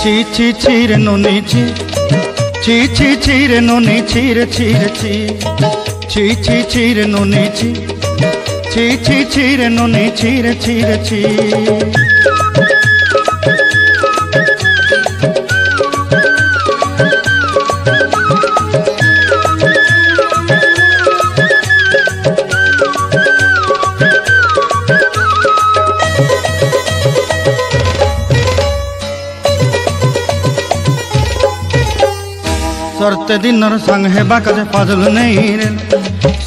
ছি ছি ছি রে ননি ছি ছি ছি ছি রে ননি ছি রে ছি রে ছি ছি ছি ছি রে ননি ছি ছি ছি ছি রে ননি ছি রে ছি রে ছি सरते दिनर संग हेबा कजे पाजल नहीं रे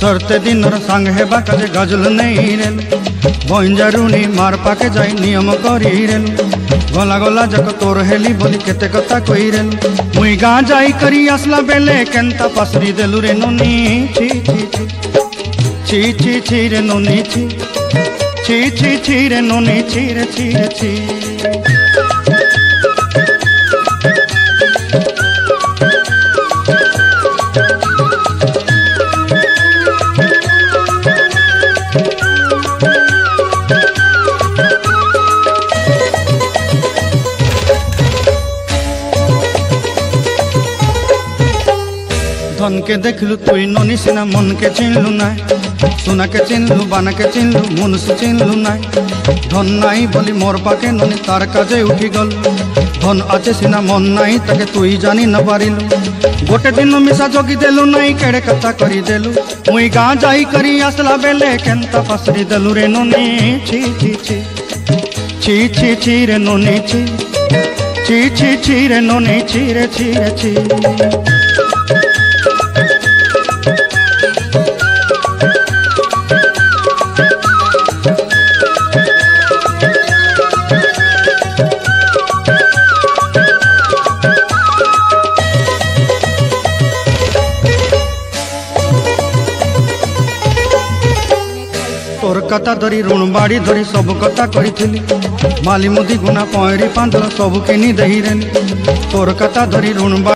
सरते दिनर संग हेबा कजे गजल नहीं रे बंजारुनी मार पाके जाई नियम करी रे गला गला जक तोर हेली बोली केते कथा कई रे मुई गा जाई करी असला बेले केंता पसरी देलु रे नोनी छी छी छी छी छी रे नोनी छी छी छी छी रे नोनी छी रे छी रे छी धन के देखलु तुई ननी सिना मन के चिन्हलु ना सोना के चिन्हलु बाना के चिन्हलु मनुष्य चिन्हलु ना धन नाई बोली मोर पाके ननी तार काजे उठी गल धन आचे सिना मन नाई ताके तुई जानी न पारिलु गोटे दिन मिसा जोगी देलु नाई केड़े कथा करी देलु मुई गा जाई करी आसला बेले केंता पसरी देलु रे ननी छी छी छी छी छी छी रे ननी छी छी छी छी रे ननी छी रे छी रे छी तोर कथा धरी ऋण बाड़ी धरी सब कथा करी माली मुदी गुना पहरी पांदर सब किनी दही रे तोर कथा धरी ऋण